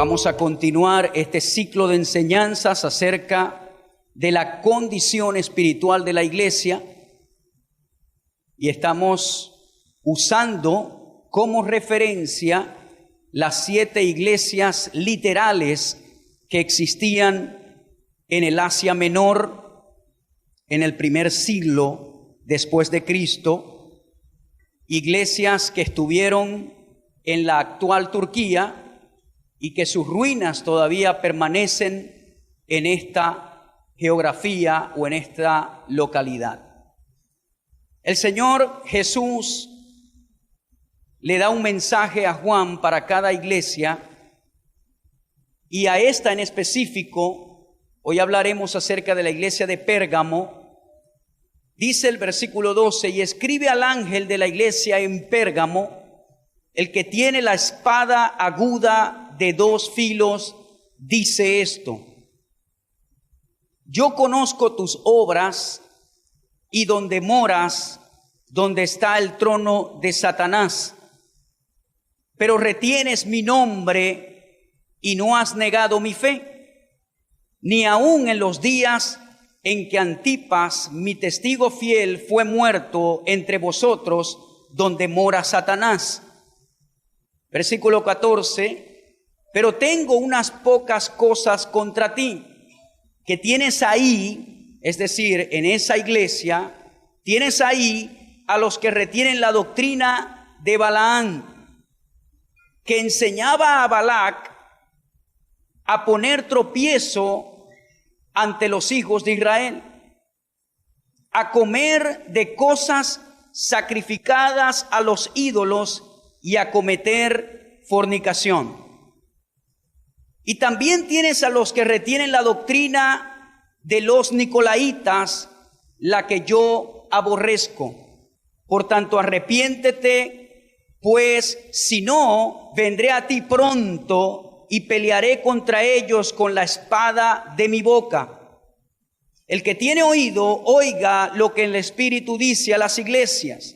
Vamos a continuar este ciclo de enseñanzas acerca de la condición espiritual de la iglesia y estamos usando como referencia las 7 iglesias literales que existían en el Asia Menor en el primer siglo después de Cristo, iglesias que estuvieron en la actual Turquía y que sus ruinas todavía permanecen en esta geografía o en esta localidad. El Señor Jesús le da un mensaje a Juan para cada iglesia y a esta en específico, hoy hablaremos acerca de la iglesia de Pérgamo. Dice el versículo 12, y escribe al ángel de la iglesia en Pérgamo, el que tiene la espada aguda de 2 filos, dice esto: yo conozco tus obras y donde moras, donde está el trono de Satanás, pero retienes mi nombre y no has negado mi fe, ni aun en los días en que Antipas, mi testigo fiel, fue muerto entre vosotros, donde mora Satanás. Versículo 14, pero tengo unas pocas cosas contra ti, que tienes ahí, es decir, en esa iglesia, tienes ahí a los que retienen la doctrina de Balaán, que enseñaba a Balac a poner tropiezo ante los hijos de Israel, a comer de cosas sacrificadas a los ídolos y a cometer fornicación. Y también tienes a los que retienen la doctrina de los nicolaitas, la que yo aborrezco. Por tanto, arrepiéntete, pues si no, vendré a ti pronto y pelearé contra ellos con la espada de mi boca. El que tiene oído, oiga lo que el Espíritu dice a las iglesias.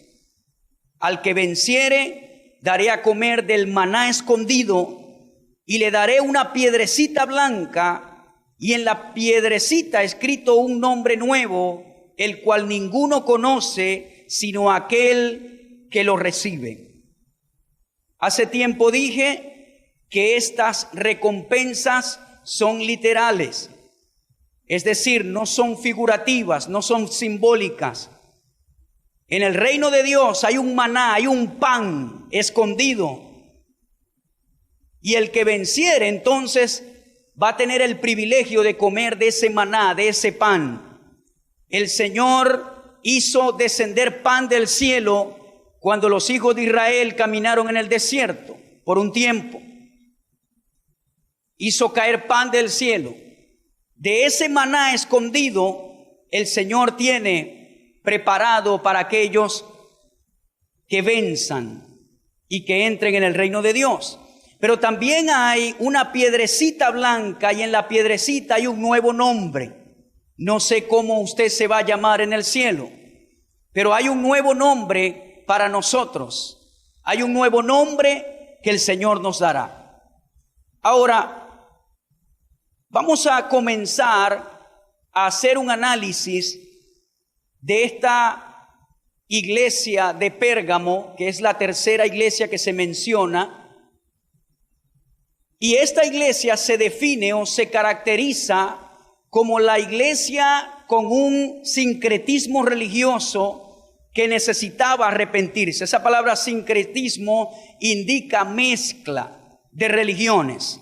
Al que venciere, daré a comer del maná escondido, y le daré una piedrecita blanca, y en la piedrecita escrito un nombre nuevo, el cual ninguno conoce, sino aquel que lo recibe. Hace tiempo dije que estas recompensas son literales, es decir, no son figurativas, no son simbólicas. En el reino de Dios hay un maná, hay un pan escondido. Y el que venciere entonces va a tener el privilegio de comer de ese maná, de ese pan. El Señor hizo descender pan del cielo cuando los hijos de Israel caminaron en el desierto por un tiempo. Hizo caer pan del cielo. De ese maná escondido, el Señor tiene preparado para aquellos que venzan y que entren en el reino de Dios. Pero también hay una piedrecita blanca y en la piedrecita hay un nuevo nombre. No sé cómo usted se va a llamar en el cielo, pero hay un nuevo nombre para nosotros. Hay un nuevo nombre que el Señor nos dará. Ahora, vamos a comenzar a hacer un análisis de esta iglesia de Pérgamo, que es la tercera iglesia que se menciona. Y esta iglesia se define o se caracteriza como la iglesia con un sincretismo religioso que necesitaba arrepentirse. Esa palabra sincretismo indica mezcla de religiones.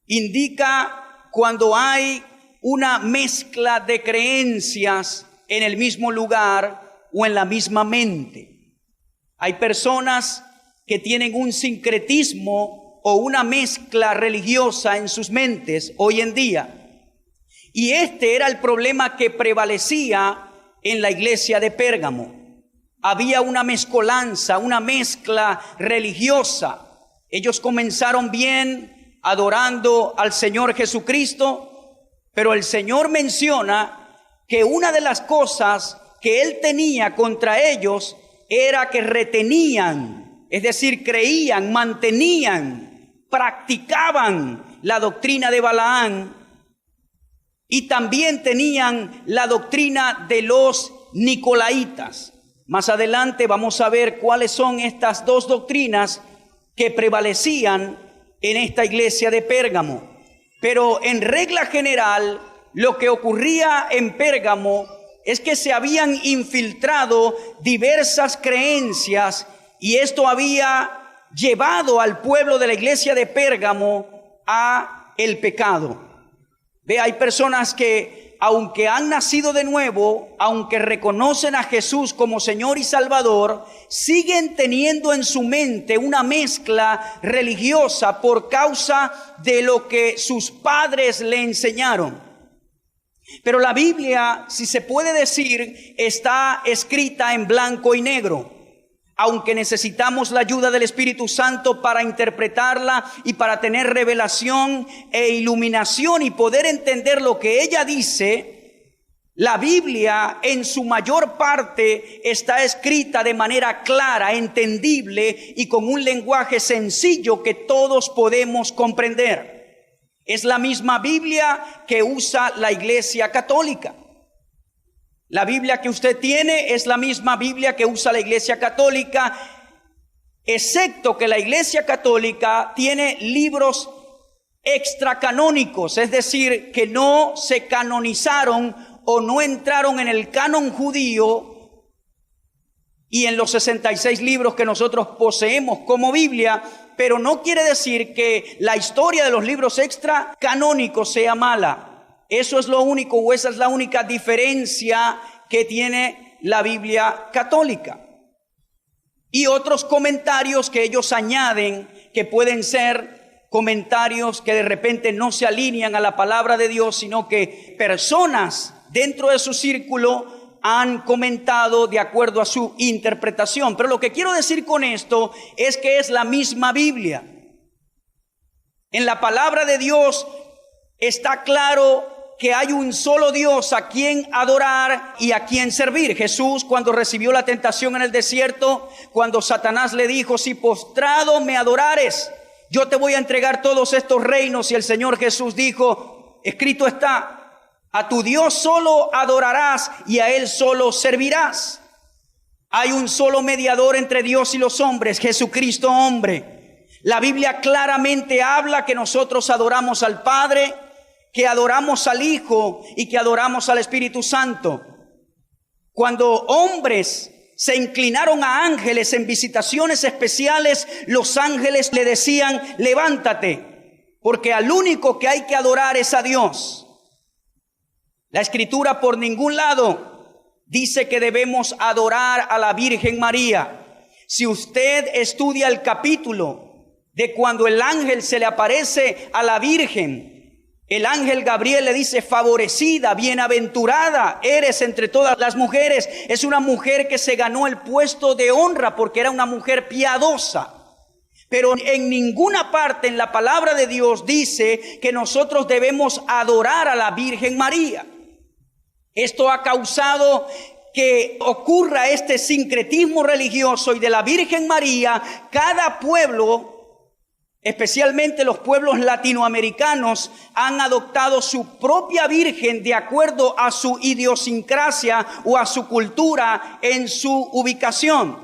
Indica cuando hay una mezcla de creencias en el mismo lugar o en la misma mente. Hay personas que tienen un sincretismo o una mezcla religiosa en sus mentes hoy en día. Y este era el problema que prevalecía en la iglesia de Pérgamo. Había una mezcolanza, una mezcla religiosa. Ellos comenzaron bien adorando al Señor Jesucristo, pero el Señor menciona que una de las cosas que Él tenía contra ellos era que retenían, es decir, creían, mantenían practicaban la doctrina de Balaam y también tenían la doctrina de los nicolaitas. Más adelante vamos a ver cuáles son estas dos doctrinas que prevalecían en esta iglesia de Pérgamo. Pero en regla general, lo que ocurría en Pérgamo es que se habían infiltrado diversas creencias y esto había llevado al pueblo de la iglesia de Pérgamo a el pecado. Ve, hay personas que aunque han nacido de nuevo, aunque reconocen a Jesús como Señor y Salvador, siguen teniendo en su mente una mezcla religiosa por causa de lo que sus padres le enseñaron. Pero la Biblia, si se puede decir, está escrita en blanco y negro. Aunque necesitamos la ayuda del Espíritu Santo para interpretarla y para tener revelación e iluminación y poder entender lo que ella dice, la Biblia en su mayor parte está escrita de manera clara, entendible y con un lenguaje sencillo que todos podemos comprender. Es la misma Biblia que usa la Iglesia Católica. La Biblia que usted tiene es la misma Biblia que usa la Iglesia Católica, excepto que la Iglesia Católica tiene libros extracanónicos, es decir, que no se canonizaron o no entraron en el canon judío y en los 66 libros que nosotros poseemos como Biblia, pero no quiere decir que la historia de los libros extracanónicos sea mala. Eso es lo único, o esa es la única diferencia que tiene la Biblia católica. Y otros comentarios que ellos añaden, que pueden ser comentarios que de repente no se alinean a la palabra de Dios, sino que personas dentro de su círculo han comentado de acuerdo a su interpretación. Pero lo que quiero decir con esto es que es la misma Biblia. En la palabra de Dios está claro que hay un solo Dios a quien adorar y a quien servir. Jesús, cuando recibió la tentación en el desierto, cuando Satanás le dijo: si postrado me adorares, yo te voy a entregar todos estos reinos. Y el Señor Jesús dijo: escrito está, a tu Dios solo adorarás y a Él solo servirás. Hay un solo mediador entre Dios y los hombres, Jesucristo hombre. La Biblia claramente habla que nosotros adoramos al Padre, que adoramos al Hijo y que adoramos al Espíritu Santo. Cuando hombres se inclinaron a ángeles en visitaciones especiales, los ángeles le decían: levántate, porque al único que hay que adorar es a Dios. La Escritura por ningún lado dice que debemos adorar a la Virgen María. Si usted estudia el capítulo de cuando el ángel se le aparece a la Virgen, el ángel Gabriel le dice: favorecida, bienaventurada eres entre todas las mujeres. Es una mujer que se ganó el puesto de honra porque era una mujer piadosa. Pero en ninguna parte en la palabra de Dios dice que nosotros debemos adorar a la Virgen María. Esto ha causado que ocurra este sincretismo religioso, y de la Virgen María cada pueblo, especialmente los pueblos latinoamericanos, han adoptado su propia virgen de acuerdo a su idiosincrasia o a su cultura en su ubicación.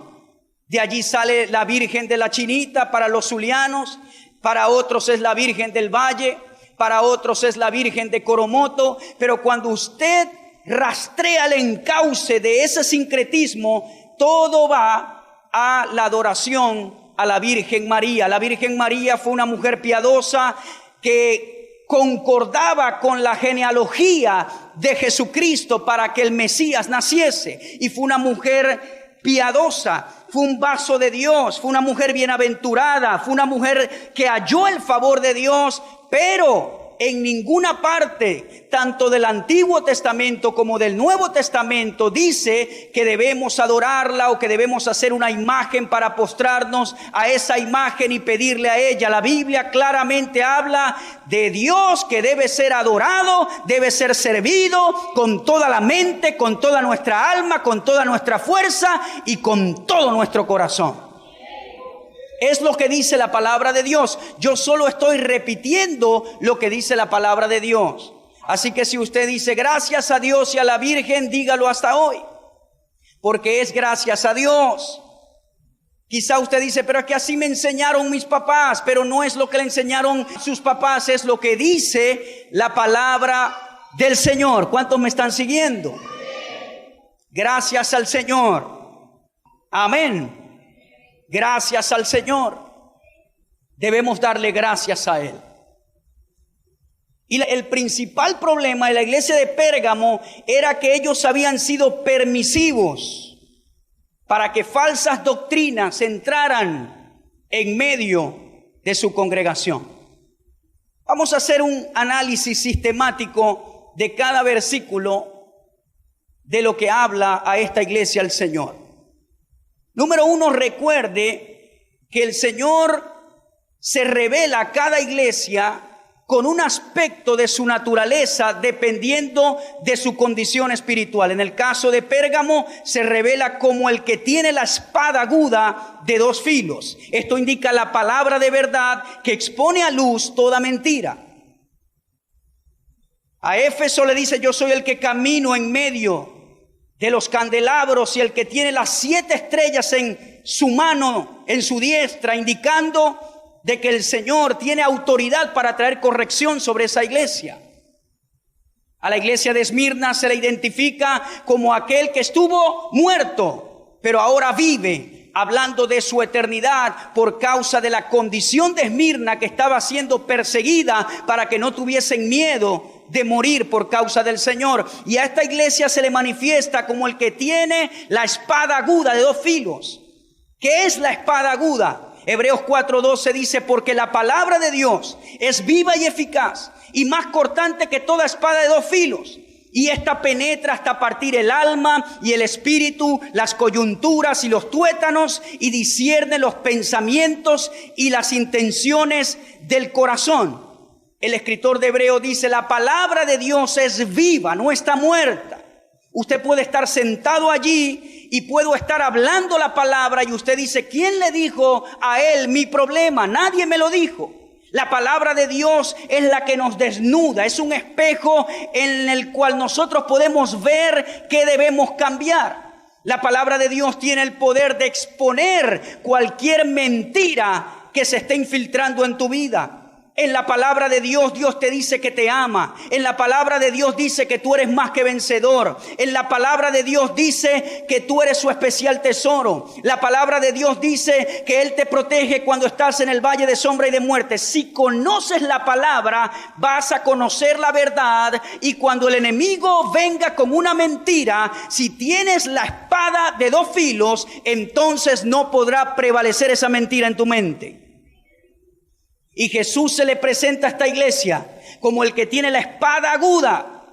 De allí sale la Virgen de la Chinita para los zulianos, para otros es la Virgen del Valle, para otros es la Virgen de Coromoto. Pero cuando usted rastrea el encauce de ese sincretismo, todo va a la adoración a la Virgen María. La Virgen María fue una mujer piadosa que concordaba con la genealogía de Jesucristo para que el Mesías naciese, y fue una mujer piadosa, fue un vaso de Dios, fue una mujer bienaventurada, fue una mujer que halló el favor de Dios. Pero en ninguna parte, tanto del Antiguo Testamento como del Nuevo Testamento, dice que debemos adorarla o que debemos hacer una imagen para postrarnos a esa imagen y pedirle a ella. La Biblia claramente habla de Dios que debe ser adorado, debe ser servido con toda la mente, con toda nuestra alma, con toda nuestra fuerza y con todo nuestro corazón. Es lo que dice la palabra de Dios. Yo solo estoy repitiendo lo que dice la palabra de Dios. Así que si usted dice gracias a Dios y a la Virgen, dígalo hasta hoy, porque es gracias a Dios. Quizá usted dice, pero es que así me enseñaron mis papás, pero no es lo que le enseñaron sus papás, es lo que dice la palabra del Señor. ¿Cuántos me están siguiendo? Gracias al Señor. Amén. Gracias al Señor. Debemos darle gracias a Él. Y el principal problema de la iglesia de Pérgamo era que ellos habían sido permisivos para que falsas doctrinas entraran en medio de su congregación. Vamos a hacer un análisis sistemático de cada versículo de lo que habla a esta iglesia el Señor. Número 1, recuerde que el Señor se revela a cada iglesia con un aspecto de su naturaleza dependiendo de su condición espiritual. En el caso de Pérgamo se revela como el que tiene la espada aguda de dos filos. Esto indica la palabra de verdad que expone a luz toda mentira. A Éfeso le dice, yo soy el que camino en medio de los candelabros y el que tiene las 7 estrellas en su mano, en su diestra, indicando de que el Señor tiene autoridad para traer corrección sobre esa iglesia. A la iglesia de Esmirna se le identifica como aquel que estuvo muerto, pero ahora vive, hablando de su eternidad por causa de la condición de Esmirna, que estaba siendo perseguida para que no tuviesen miedo de morir por causa del Señor. Y a esta iglesia se le manifiesta como el que tiene la espada aguda de dos filos. ¿Qué es la espada aguda? Hebreos 4:12 dice, porque la palabra de Dios es viva y eficaz y más cortante que toda espada de dos filos. Y esta penetra hasta partir el alma y el espíritu, las coyunturas y los tuétanos, y discierne los pensamientos y las intenciones del corazón. El escritor de Hebreo dice, la palabra de Dios es viva, no está muerta. Usted puede estar sentado allí y puedo estar hablando la palabra y usted dice, ¿quién le dijo a él mi problema? Nadie me lo dijo. La palabra de Dios es la que nos desnuda, es un espejo en el cual nosotros podemos ver qué debemos cambiar. La palabra de Dios tiene el poder de exponer cualquier mentira que se esté infiltrando en tu vida. En la palabra de Dios, Dios te dice que te ama. En la palabra de Dios dice que tú eres más que vencedor. En la palabra de Dios dice que tú eres su especial tesoro. La palabra de Dios dice que Él te protege cuando estás en el valle de sombra y de muerte. Si conoces la palabra, vas a conocer la verdad. Y cuando el enemigo venga con una mentira, si tienes la espada de dos filos, entonces no podrá prevalecer esa mentira en tu mente. Y Jesús se le presenta a esta iglesia como el que tiene la espada aguda.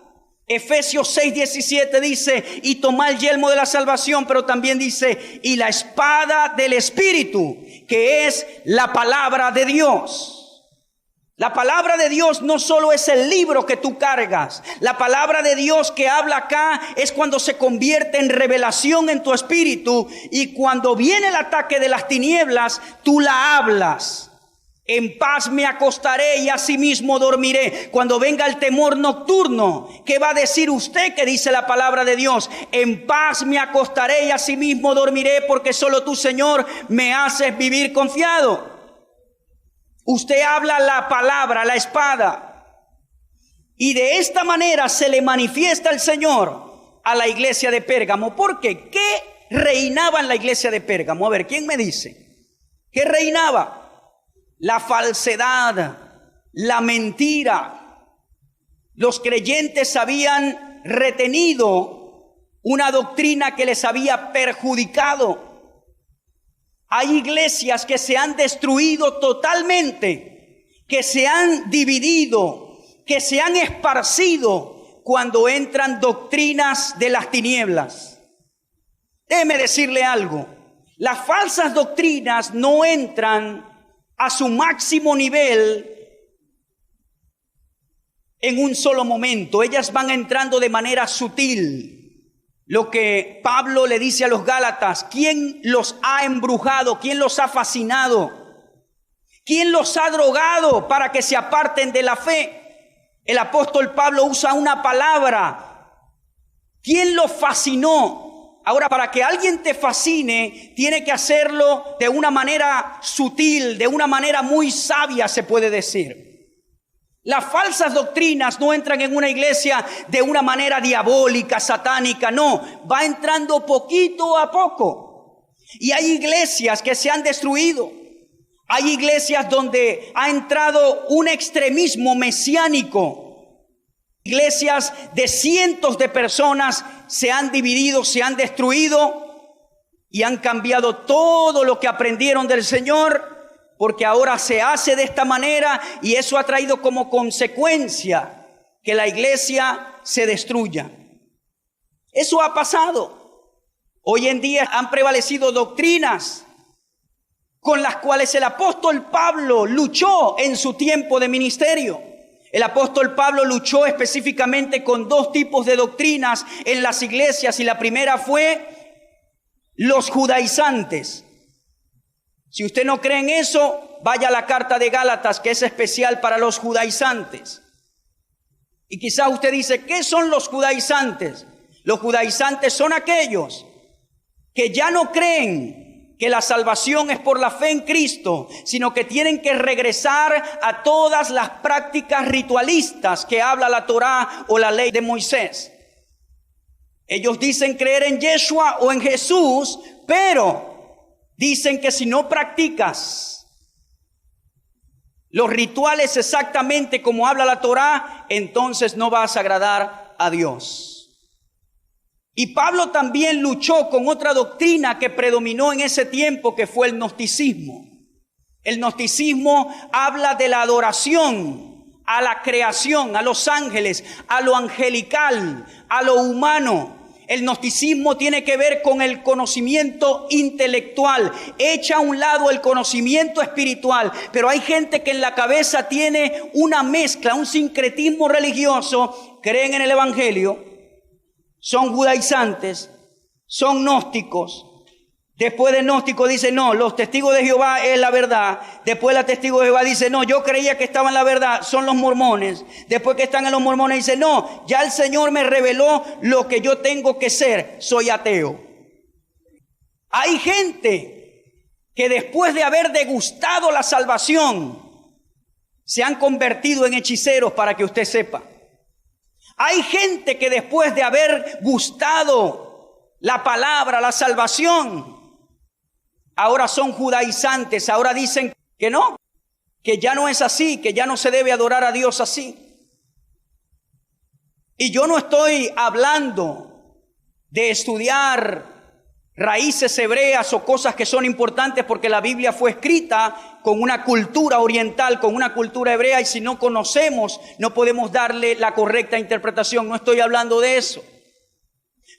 Efesios 6:17 dice, y toma el yelmo de la salvación, pero también dice, y la espada del Espíritu, que es la palabra de Dios. La palabra de Dios no solo es el libro que tú cargas. La palabra de Dios que habla acá es cuando se convierte en revelación en tu espíritu, y cuando viene el ataque de las tinieblas, tú la hablas. En paz me acostaré y asimismo dormiré. Cuando venga el temor nocturno, ¿qué va a decir usted que dice la palabra de Dios? En paz me acostaré y asimismo dormiré, porque solo tú, Señor, me haces vivir confiado. Usted habla la palabra, la espada. Y de esta manera se le manifiesta el Señor a la iglesia de Pérgamo. ¿Por qué? ¿Qué reinaba en la iglesia de Pérgamo? A ver, ¿quién me dice? ¿Qué reinaba? La falsedad, la mentira. Los creyentes habían retenido una doctrina que les había perjudicado. Hay iglesias que se han destruido totalmente, que se han dividido, que se han esparcido cuando entran doctrinas de las tinieblas. Déjeme decirle algo. Las falsas doctrinas no entran a su máximo nivel en un solo momento. Ellas van entrando de manera sutil. lo que Pablo le dice a los Gálatas: ¿quién los ha embrujado? ¿Quién los ha fascinado? ¿Quién los ha drogado para que se aparten de la fe? El apóstol Pablo usa una palabra: ¿quién los fascinó? Ahora, para que alguien te fascine, tiene que hacerlo de una manera sutil, de una manera muy sabia, se puede decir. Las falsas doctrinas no entran en una iglesia de una manera diabólica, satánica, no. Va entrando poquito a poco. Y hay iglesias que se han destruido. Hay iglesias donde ha entrado un extremismo mesiánico. Iglesias de cientos de personas se han dividido, se han destruido y han cambiado todo lo que aprendieron del Señor, porque ahora se hace de esta manera, y eso ha traído como consecuencia que la iglesia se destruya. Eso ha pasado. Hoy en día han prevalecido doctrinas con las cuales el apóstol Pablo luchó en su tiempo de ministerio. El apóstol Pablo luchó específicamente con dos tipos de doctrinas en las iglesias, y la primera fue los judaizantes. Si usted no cree en eso, vaya a la carta de Gálatas, que es especial para los judaizantes. Y quizás usted dice: ¿qué son los judaizantes? Los judaizantes son aquellos que ya no creen que la salvación es por la fe en Cristo, sino que tienen que regresar a todas las prácticas ritualistas que habla la Torá o la ley de Moisés. Ellos dicen creer en Yeshua o en Jesús, pero dicen que si no practicas los rituales exactamente como habla la Torá, entonces no vas a agradar a Dios. Y Pablo también luchó con otra doctrina que predominó en ese tiempo, que fue el gnosticismo. El gnosticismo habla de la adoración a la creación, a los ángeles, a lo angelical, a lo humano. El gnosticismo tiene que ver con el conocimiento intelectual. Echa a un lado el conocimiento espiritual. Pero hay gente que en la cabeza tiene una mezcla, un sincretismo religioso. Creen en el evangelio, son judaizantes, son gnósticos. Después de gnóstico dice: no, los testigos de Jehová es la verdad. Después la testigo de Jehová dice: no, yo creía que estaban en la verdad, son los mormones. Después que están en los mormones dice: no, ya el Señor me reveló lo que yo tengo que ser, soy ateo. Hay gente que después de haber degustado la salvación se han convertido en hechiceros, para que usted sepa. Hay gente que después de haber gustado la palabra, la salvación, ahora son judaizantes, ahora dicen que no, que ya no es así, que ya no se debe adorar a Dios así. Y yo no estoy hablando de estudiar raíces hebreas o cosas que son importantes, porque la Biblia fue escrita con una cultura oriental, con una cultura hebrea, y si no conocemos, no podemos darle la correcta interpretación. No estoy hablando de eso,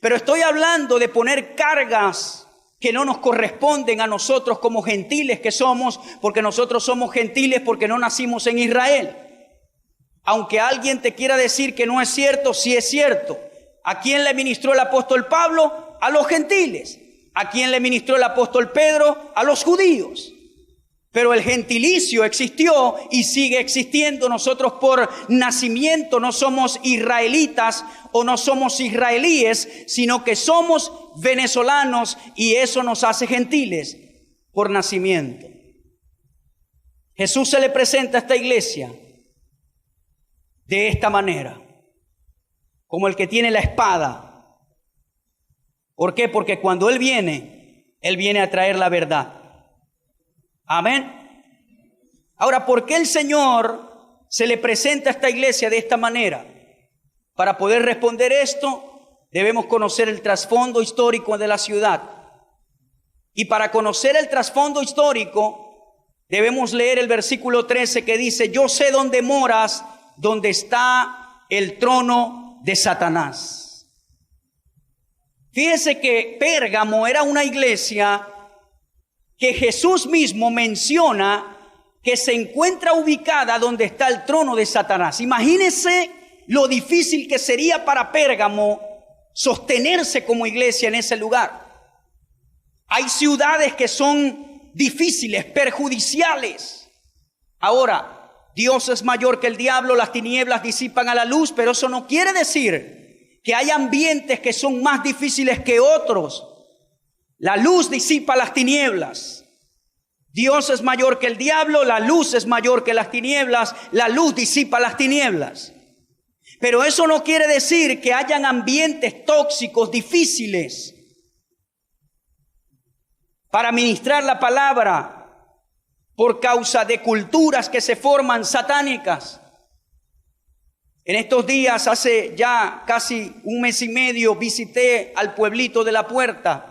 pero estoy hablando de poner cargas que no nos corresponden a nosotros como gentiles que somos, porque nosotros somos gentiles porque no nacimos en Israel. Aunque alguien te quiera decir que no es cierto, sí es cierto. ¿A quién le ministró el apóstol Pablo? A los gentiles. ¿A quién le ministró el apóstol Pedro? A los judíos. Pero el gentilicio existió y sigue existiendo. Nosotros por nacimiento no somos israelitas o no somos israelíes, sino que somos venezolanos, y eso nos hace gentiles por nacimiento. Jesús se le presenta a esta iglesia de esta manera, como el que tiene la espada. ¿Por qué? Porque cuando Él viene a traer la verdad. Amén. Ahora, ¿por qué el Señor se le presenta a esta iglesia de esta manera? Para poder responder esto, debemos conocer el trasfondo histórico de la ciudad. Y para conocer el trasfondo histórico, debemos leer el versículo 13 que dice: yo sé dónde moras, donde está el trono de Satanás. Fíjese que Pérgamo era una iglesia que Jesús mismo menciona que se encuentra ubicada donde está el trono de Satanás. Imagínese lo difícil que sería para Pérgamo sostenerse como iglesia en ese lugar. Hay ciudades que son difíciles, perjudiciales. Ahora, Dios es mayor que el diablo, las tinieblas disipan a la luz, pero eso no quiere decir que hay ambientes que son más difíciles que otros. La luz disipa las tinieblas. Dios es mayor que el diablo, la luz es mayor que las tinieblas, la luz disipa las tinieblas. Pero eso no quiere decir que hayan ambientes tóxicos, difíciles para ministrar la palabra por causa de culturas que se forman satánicas. En estos días, hace ya casi un mes y medio, visité al pueblito de La Puerta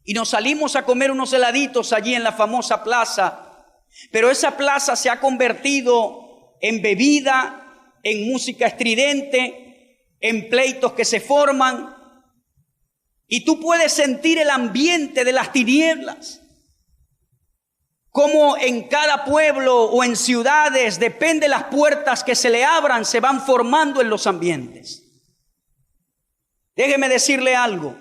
y nos salimos a comer unos heladitos allí en la famosa plaza. Pero esa plaza se ha convertido en bebida, en música estridente, en pleitos que se forman. Y tú puedes sentir el ambiente de las tinieblas. Como en cada pueblo o en ciudades, depende de las puertas que se le abran, se van formando en los ambientes. Déjeme decirle algo.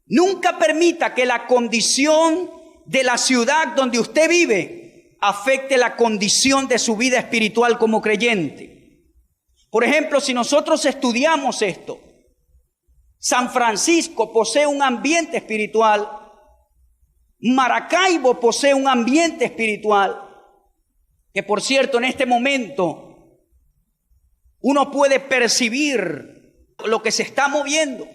Nunca permita que la condición de la ciudad donde usted vive afecte la condición de su vida espiritual como creyente. Por ejemplo, si nosotros estudiamos esto, San Francisco posee un ambiente espiritual, Maracaibo posee un ambiente espiritual, que por cierto en este momento uno puede percibir lo que se está moviendo.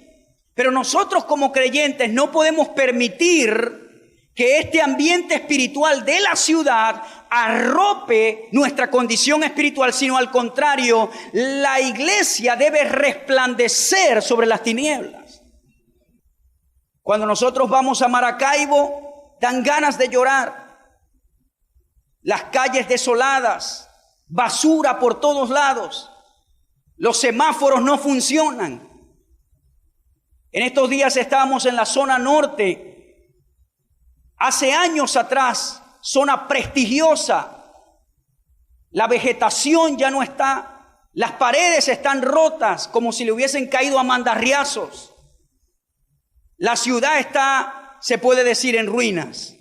Pero nosotros como creyentes no podemos permitir que este ambiente espiritual de la ciudad arrope nuestra condición espiritual, sino al contrario, la iglesia debe resplandecer sobre las tinieblas. Cuando nosotros vamos a Maracaibo, dan ganas de llorar. Las calles desoladas, basura por todos lados, los semáforos no funcionan. En estos días estábamos en la zona norte, hace años atrás, zona prestigiosa. La vegetación ya no está, las paredes están rotas como si le hubiesen caído a mandarriazos. La ciudad está, se puede decir, en ruinas.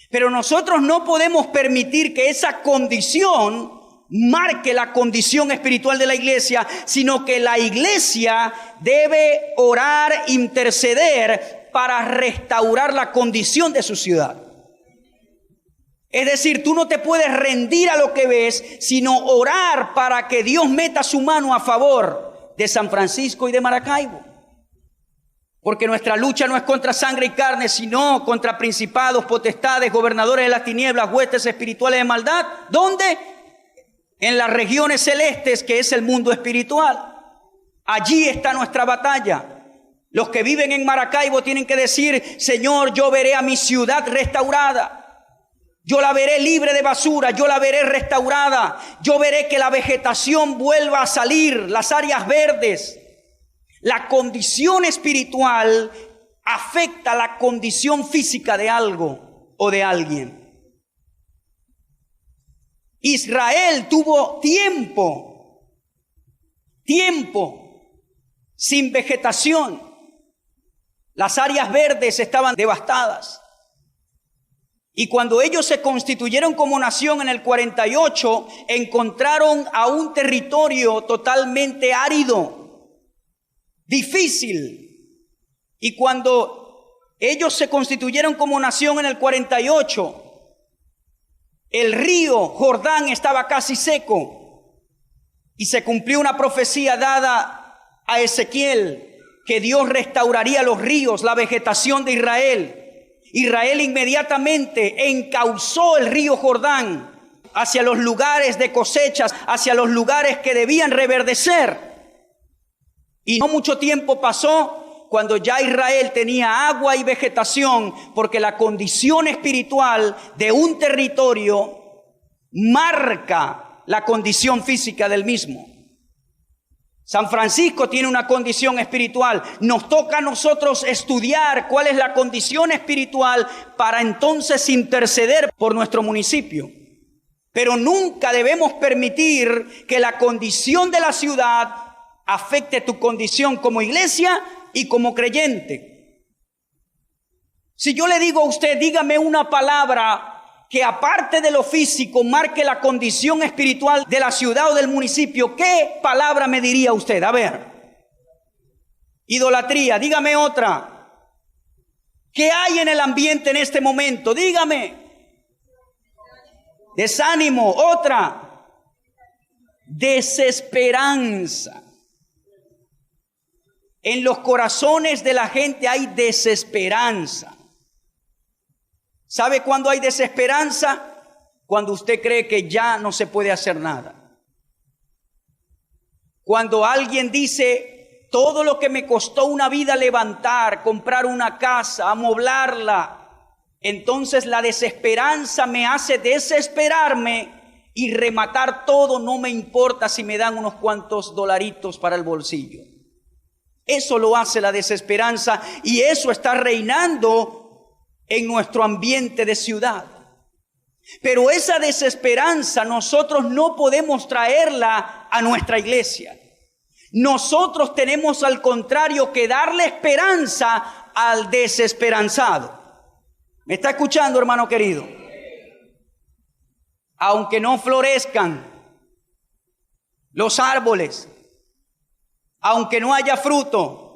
Pero nosotros no podemos permitir que esa condición marque la condición espiritual de la iglesia, sino que la iglesia debe orar, interceder para restaurar la condición de su ciudad. Es decir, tú no te puedes rendir a lo que ves, sino orar para que Dios meta su mano a favor de San Francisco y de Maracaibo. Porque nuestra lucha no es contra sangre y carne, sino contra principados, potestades, gobernadores de las tinieblas, huestes espirituales de maldad. ¿Dónde? En las regiones celestes, que es el mundo espiritual. Allí está nuestra batalla. Los que viven en Maracaibo tienen que decir: Señor, yo veré a mi ciudad restaurada. Yo la veré libre de basura, yo la veré restaurada. Yo veré que la vegetación vuelva a salir, las áreas verdes. La condición espiritual afecta la condición física de algo o de alguien. Israel tuvo tiempo sin vegetación. Las áreas verdes estaban devastadas. Y cuando ellos se constituyeron como nación en el 48, encontraron a un territorio totalmente árido, difícil. Y cuando ellos se constituyeron como nación en el 48, el río Jordán estaba casi seco. Y se cumplió una profecía dada a Ezequiel, que Dios restauraría los ríos, la vegetación de Israel. Israel inmediatamente encauzó el río Jordán hacia los lugares de cosechas, hacia los lugares que debían reverdecer. Y no mucho tiempo pasó cuando ya Israel tenía agua y vegetación, porque la condición espiritual de un territorio marca la condición física del mismo. San Francisco tiene una condición espiritual. Nos toca a nosotros estudiar cuál es la condición espiritual para entonces interceder por nuestro municipio. Pero nunca debemos permitir que la condición de la ciudad afecte tu condición como iglesia y como creyente. Si yo le digo a usted, dígame una palabra que aparte de lo físico marque la condición espiritual de la ciudad o del municipio, ¿qué palabra me diría usted? A ver. Idolatría, dígame otra. ¿Qué hay en el ambiente en este momento? Dígame. Desánimo, otra. Desesperanza. En los corazones de la gente hay desesperanza. ¿Sabe cuándo hay desesperanza? Cuando usted cree que ya no se puede hacer nada. Cuando alguien dice, todo lo que me costó una vida levantar, comprar una casa, amoblarla, entonces la desesperanza me hace desesperarme y rematar todo, no me importa si me dan unos cuantos dolaritos para el bolsillo. Eso lo hace la desesperanza y eso está reinando en nuestro ambiente de ciudad. Pero esa desesperanza nosotros no podemos traerla a nuestra iglesia. Nosotros tenemos al contrario que darle esperanza al desesperanzado. ¿Me está escuchando, hermano querido? Aunque no florezcan los árboles, aunque no haya fruto,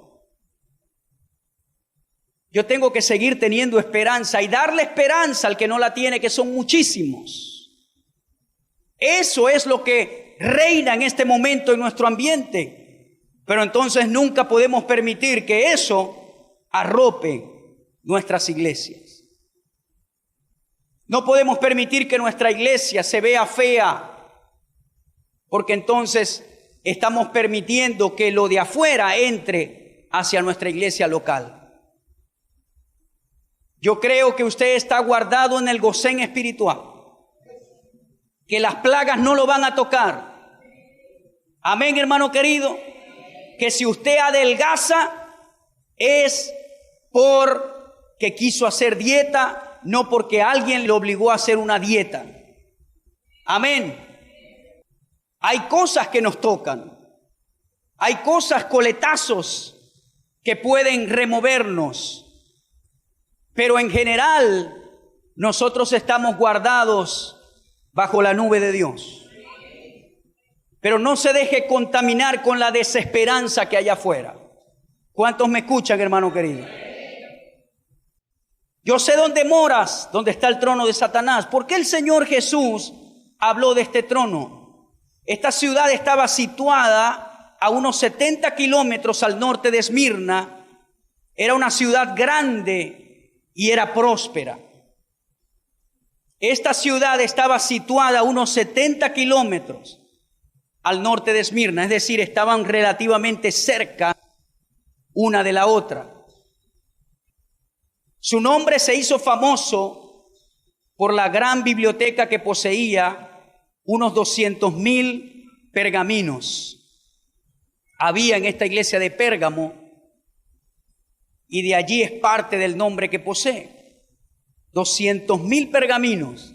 yo tengo que seguir teniendo esperanza y darle esperanza al que no la tiene, que son muchísimos. Eso es lo que reina en este momento en nuestro ambiente. Pero entonces nunca podemos permitir que eso arrope nuestras iglesias. No podemos permitir que nuestra iglesia se vea fea, porque entonces estamos permitiendo que lo de afuera entre hacia nuestra iglesia local. Yo creo que usted está guardado en el Gosén espiritual, que las plagas no lo van a tocar. Amén, hermano querido. Que si usted adelgaza es porque quiso hacer dieta, no porque alguien le obligó a hacer una dieta. Amén. Hay cosas que nos tocan. Hay cosas, coletazos, que pueden removernos. Pero en general, nosotros estamos guardados bajo la nube de Dios. Pero no se deje contaminar con la desesperanza que hay afuera. ¿Cuántos me escuchan, hermano querido? Yo sé dónde moras, dónde está el trono de Satanás. ¿Por qué el Señor Jesús habló de este trono? Esta ciudad estaba situada a unos 70 kilómetros al norte de Esmirna. Era una ciudad grande y era próspera. Esta ciudad estaba situada a unos 70 kilómetros al norte de Esmirna, es decir, estaban relativamente cerca una de la otra. Su nombre se hizo famoso por la gran biblioteca que poseía, unos 200,000 pergaminos. Había en esta iglesia de Pérgamo, y de allí es parte del nombre que posee. 200,000 pergaminos.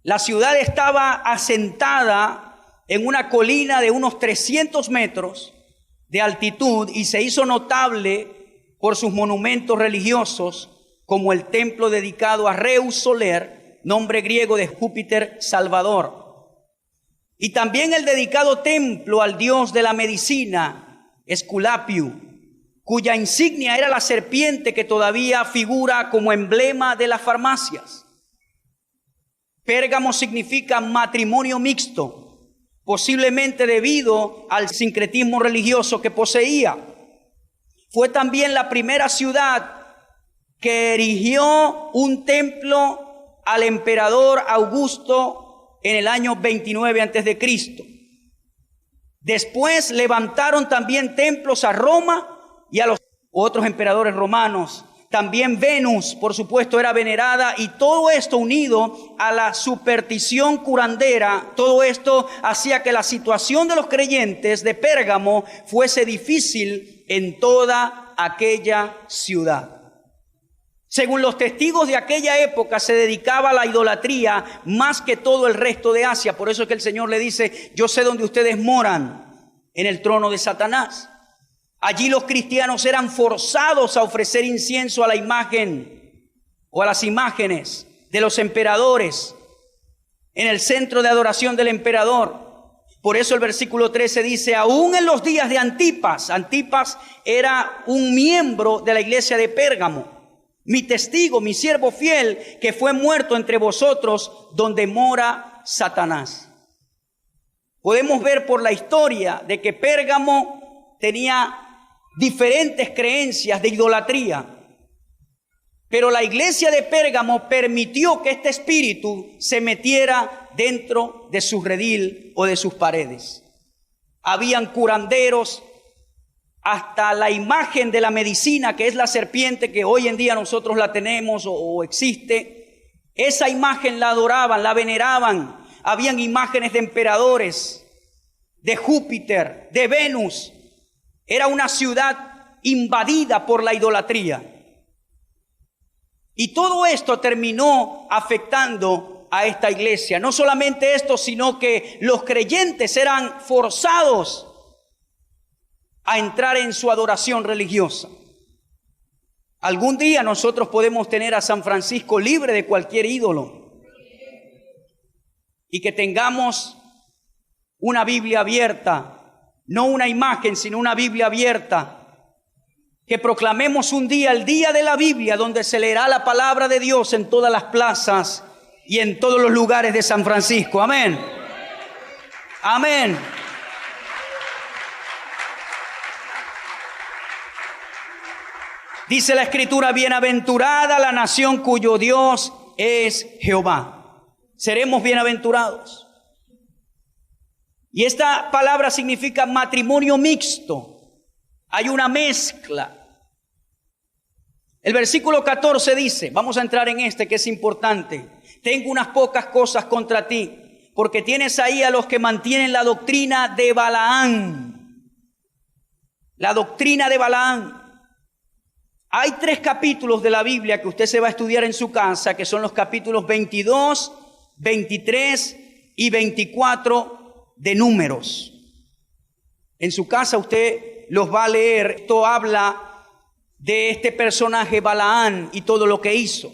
La ciudad estaba asentada en una colina de unos 300 metros de altitud y se hizo notable por sus monumentos religiosos, como el templo dedicado a Reus Soler, nombre griego de Júpiter Salvador, y también el dedicado templo al dios de la medicina, Esculapiu, cuya insignia era la serpiente que todavía figura como emblema de las farmacias. Pérgamo significa matrimonio mixto, posiblemente debido al sincretismo religioso que poseía. Fue también la primera ciudad que erigió un templo al emperador Augusto en el año 29 a.C. Después levantaron también templos a Roma y a los otros emperadores romanos. También Venus, por supuesto, era venerada, y todo esto unido a la superstición curandera, todo esto hacía que la situación de los creyentes de Pérgamo fuese difícil en toda aquella ciudad. Según los testigos de aquella época, se dedicaba a la idolatría más que todo el resto de Asia. Por eso es que el Señor le dice, yo sé dónde ustedes moran. en el trono de Satanás. Allí los cristianos eran forzados a ofrecer incienso a la imagen o a las imágenes de los emperadores en el centro de adoración del emperador. Por eso el versículo 13 dice, aún en los días de Antipas. Antipas era un miembro de la iglesia de Pérgamo. Mi testigo, mi siervo fiel, que fue muerto entre vosotros, donde mora Satanás. Podemos ver por la historia de que Pérgamo tenía diferentes creencias de idolatría. Pero la iglesia de Pérgamo permitió que este espíritu se metiera dentro de su redil o de sus paredes. Habían curanderos, hasta la imagen de la medicina, que es la serpiente, que hoy en día nosotros la tenemos o existe. Esa imagen la adoraban, la veneraban. Habían imágenes de emperadores, de Júpiter, de Venus. Era una ciudad invadida por la idolatría. Y todo esto terminó afectando a esta iglesia. No solamente esto, sino que los creyentes eran forzados a entrar en su adoración religiosa. Algún día nosotros podemos tener a San Francisco libre de cualquier ídolo y que tengamos una Biblia abierta, no una imagen, sino una Biblia abierta. Que proclamemos un día, el día de la Biblia, donde se leerá la palabra de Dios en todas las plazas y en todos los lugares de San Francisco. Amén. Amén. Dice la Escritura, bienaventurada la nación cuyo Dios es Jehová. Seremos bienaventurados. Y esta palabra significa matrimonio mixto. Hay una mezcla. El versículo 14 dice, vamos a entrar en este que es importante. Tengo unas pocas cosas contra ti, porque tienes ahí a los que mantienen la doctrina de Balaán. La doctrina de Balaán. Hay 3 capítulos de la Biblia que usted se va a estudiar en su casa, que son los capítulos 22, 23 y 24 de Números. En su casa usted los va a leer. Esto habla de este personaje Balaán y todo lo que hizo.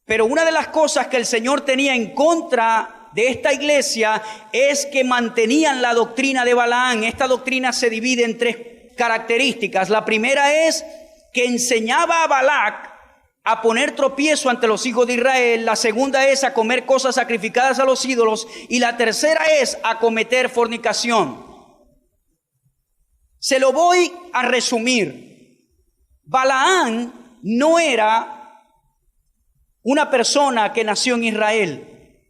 Pero una de las cosas que el Señor tenía en contra de esta iglesia es que mantenían la doctrina de Balaán. Esta doctrina se divide en 3 características. La primera es que enseñaba a Balac a poner tropiezo ante los hijos de Israel. La segunda es a comer cosas sacrificadas a los ídolos. Y la tercera es a cometer fornicación. Se lo voy a resumir. Balaán no era una persona que nació en Israel.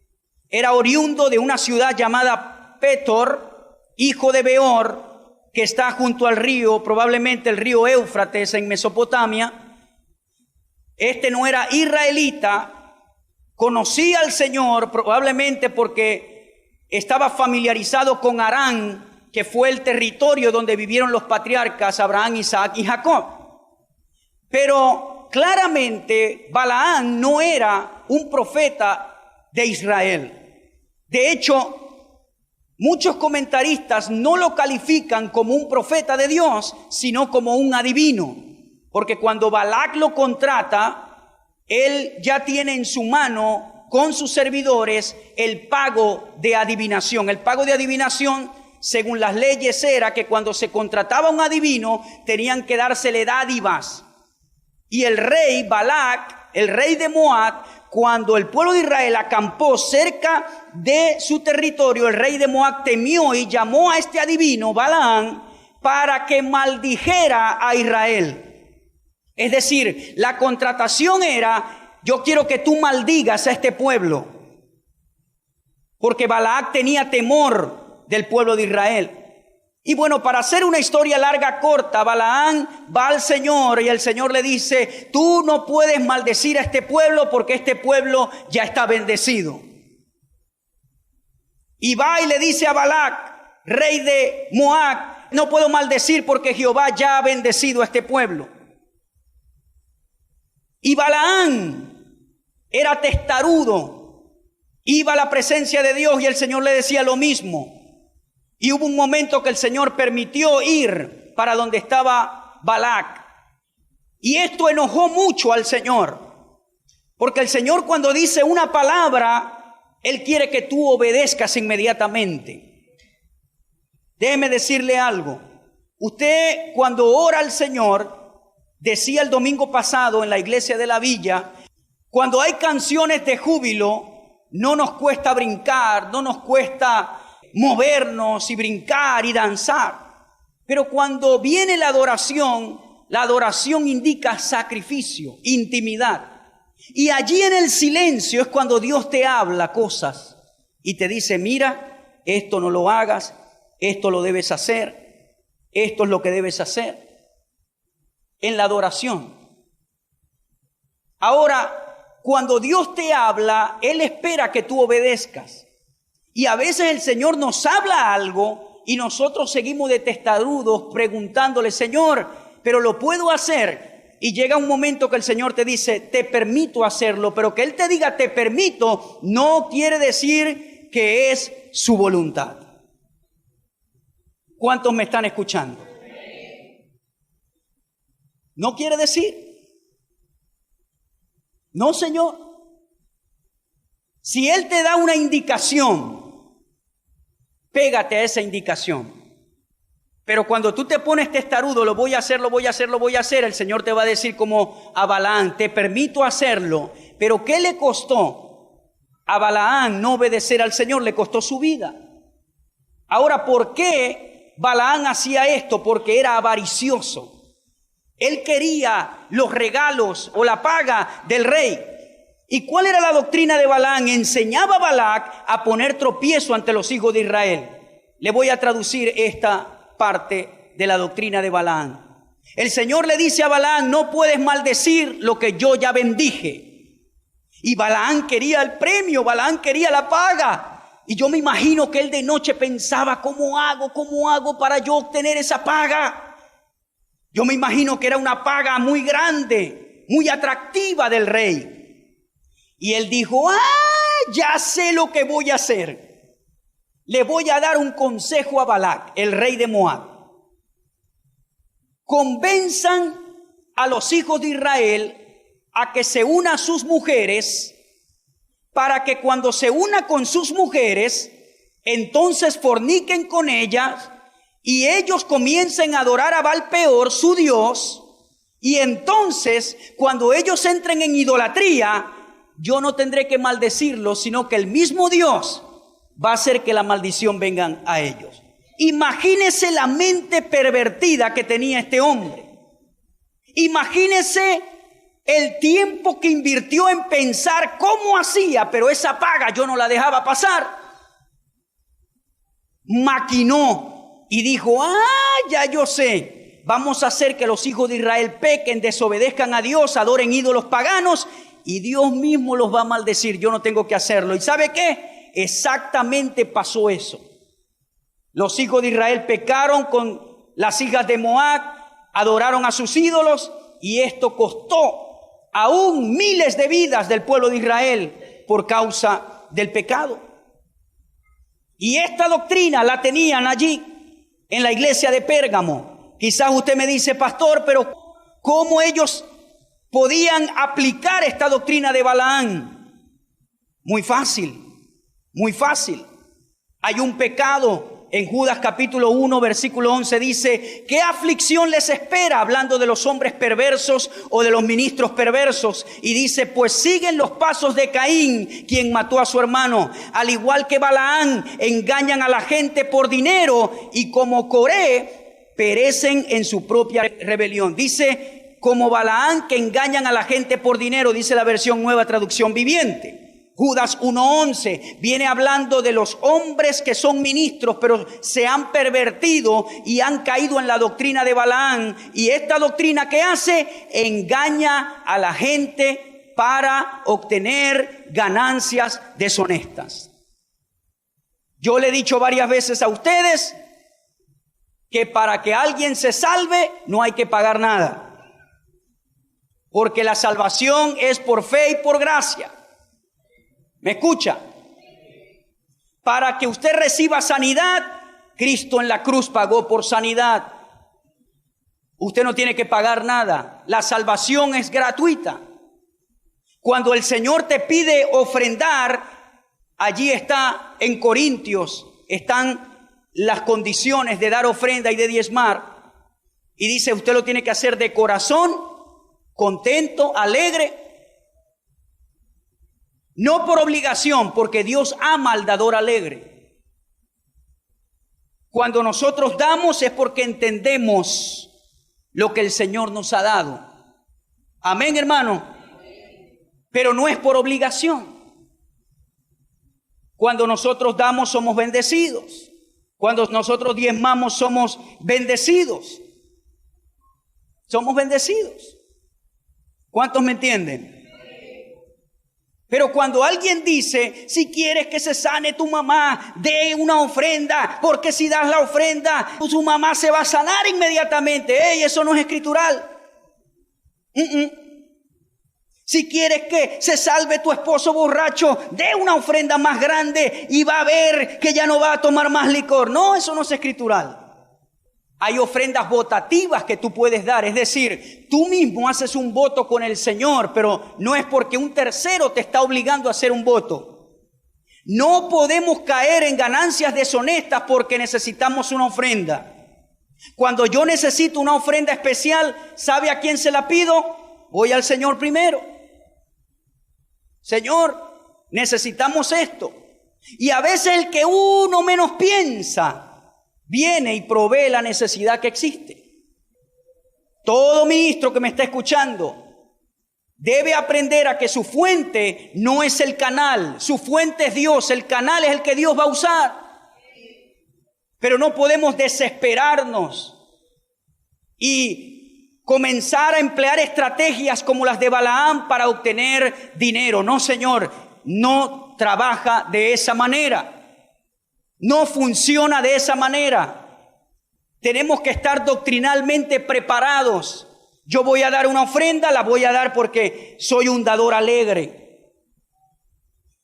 Era oriundo de una ciudad llamada Petor, hijo de Beor, que está junto al río, probablemente el río Éufrates en Mesopotamia. Este no era israelita, conocía al Señor probablemente porque estaba familiarizado con Harán, que fue el territorio donde vivieron los patriarcas Abraham, Isaac y Jacob. Pero claramente Balaán no era un profeta de Israel. De hecho, muchos comentaristas no lo califican como un profeta de Dios, sino como un adivino. Porque cuando Balac lo contrata, él ya tiene en su mano con sus servidores el pago de adivinación. El pago de adivinación, según las leyes, era que cuando se contrataba un adivino, tenían que dársele dádivas. Y el rey Balac, el rey de Moab, cuando el pueblo de Israel acampó cerca de su territorio, el rey de Moab temió y llamó a este adivino, Balaam, para que maldijera a Israel. Es decir, la contratación era, yo quiero que tú maldigas a este pueblo. Porque Balac tenía temor del pueblo de Israel. Y bueno, para hacer una historia larga corta, Balaam va al Señor y el Señor le dice, tú no puedes maldecir a este pueblo porque este pueblo ya está bendecido. Y va y le dice a Balac, rey de Moab, no puedo maldecir porque Jehová ya ha bendecido a este pueblo. Y Balaam era testarudo, iba a la presencia de Dios y el Señor le decía lo mismo. Y hubo un momento que el Señor permitió ir para donde estaba Balac. Y esto enojó mucho al Señor. Porque el Señor, cuando dice una palabra, Él quiere que tú obedezcas inmediatamente. Déjeme decirle algo. Usted, cuando ora al Señor, decía el domingo pasado en la iglesia de la villa, cuando hay canciones de júbilo, no nos cuesta brincar, no nos cuesta movernos y brincar y danzar. Pero cuando viene la adoración indica sacrificio, intimidad. Y allí en el silencio es cuando Dios te habla cosas y te dice, mira, esto no lo hagas, esto lo debes hacer, esto es lo que debes hacer. En la adoración. Ahora, cuando Dios te habla, Él espera que tú obedezcas. Y a veces el Señor nos habla algo y nosotros seguimos de testarudos preguntándole, Señor, pero lo puedo hacer. Y llega un momento que el Señor te dice, te permito hacerlo, pero que Él te diga, te permito, no quiere decir que es su voluntad. ¿Cuántos me están escuchando? No quiere decir. No, Señor. Si Él te da una indicación, pégate a esa indicación. Pero cuando tú te pones testarudo, lo voy a hacer, el Señor te va a decir como a Balaam, te permito hacerlo. Pero ¿qué le costó a Balaam no obedecer al Señor? Le costó su vida. Ahora, ¿por qué Balaam hacía esto? Porque era avaricioso. Él quería los regalos o la paga del rey. ¿Y cuál era la doctrina de Balaam? Enseñaba a Balac a poner tropiezo ante los hijos de Israel. Le voy a traducir esta parte de la doctrina de Balaam. El Señor le dice a Balaam, no puedes maldecir lo que yo ya bendije. Y Balaam quería el premio, Balaam quería la paga. Y yo me imagino que él de noche pensaba, ¿cómo hago para yo obtener esa paga? Yo me imagino que era una paga muy grande, muy atractiva del rey. Y él dijo, ya sé lo que voy a hacer. Le voy a dar un consejo a Balac, el rey de Moab. Convenzan a los hijos de Israel a que se una a sus mujeres, para que cuando se una con sus mujeres, entonces forniquen con ellas, y ellos comiencen a adorar a Baal-peor, su dios, y entonces cuando ellos entren en idolatría, yo no tendré que maldecirlos, sino que el mismo Dios va a hacer que la maldición venga a ellos. Imagínese la mente pervertida que tenía este hombre. Imagínese el tiempo que invirtió en pensar cómo hacía, pero esa paga yo no la dejaba pasar. Maquinó. Y dijo, ya yo sé, vamos a hacer que los hijos de Israel pequen, desobedezcan a Dios, adoren ídolos paganos, y Dios mismo los va a maldecir, yo no tengo que hacerlo. ¿Y sabe qué? Exactamente pasó eso. Los hijos de Israel pecaron con las hijas de Moab, adoraron a sus ídolos, y esto costó aún miles de vidas del pueblo de Israel por causa del pecado. Y esta doctrina la tenían allí en la iglesia de Pérgamo. Quizás usted me dice, pastor, pero ¿cómo ellos podían aplicar esta doctrina de Balaam? Muy fácil, muy fácil. Hay un pecado. En Judas capítulo 1 versículo 11 dice, ¿qué aflicción les espera? Hablando de los hombres perversos o de los ministros perversos. Y dice, pues siguen los pasos de Caín, quien mató a su hermano. Al igual que Balaam, engañan a la gente por dinero, y como Coré, perecen en su propia rebelión. Dice, como Balaam, que engañan a la gente por dinero, dice la versión Nueva Traducción Viviente. Judas 1:11 viene hablando de los hombres que son ministros, pero se han pervertido y han caído en la doctrina de Balaam. Y esta doctrina, ¿qué hace? Engaña a la gente para obtener ganancias deshonestas. Yo le he dicho varias veces a ustedes que para que alguien se salve no hay que pagar nada, porque la salvación es por fe y por gracia. ¿Me escucha? Para que usted reciba sanidad, Cristo en la cruz pagó por sanidad. Usted no tiene que pagar nada. La salvación es gratuita. Cuando el Señor te pide ofrendar, allí está en Corintios, están las condiciones de dar ofrenda y de diezmar. Y dice, usted lo tiene que hacer de corazón, contento, alegre. No por obligación, porque Dios ama al dador alegre. Cuando nosotros damos es porque entendemos lo que el Señor nos ha dado. Amén, hermano. Pero no es por obligación. Cuando nosotros damos somos bendecidos. Cuando nosotros diezmamos somos bendecidos. Somos bendecidos. ¿Cuántos me entienden? Pero cuando alguien dice, si quieres que se sane tu mamá, dé una ofrenda, porque si das la ofrenda, su mamá se va a sanar inmediatamente. ¡Ey! Eso no es escritural. Si quieres que se salve tu esposo borracho, dé una ofrenda más grande y va a ver que ya no va a tomar más licor. No, eso no es escritural. Hay ofrendas votativas que tú puedes dar, es decir, tú mismo haces un voto con el Señor, pero no es porque un tercero te está obligando a hacer un voto. No podemos caer en ganancias deshonestas porque necesitamos una ofrenda. Cuando yo necesito una ofrenda especial, ¿sabe a quién se la pido? Voy al Señor primero. Señor, necesitamos esto. Y a veces el que uno menos piensa viene y provee la necesidad que existe. Todo ministro que me está escuchando debe aprender a que su fuente no es el canal, su fuente es Dios, el canal es el que Dios va a usar. Pero no podemos desesperarnos y comenzar a emplear estrategias como las de Balaam para obtener dinero. No, Señor, no trabaja de esa manera. No funciona de esa manera. Tenemos que estar doctrinalmente preparados. Yo voy a dar una ofrenda, la voy a dar porque soy un dador alegre.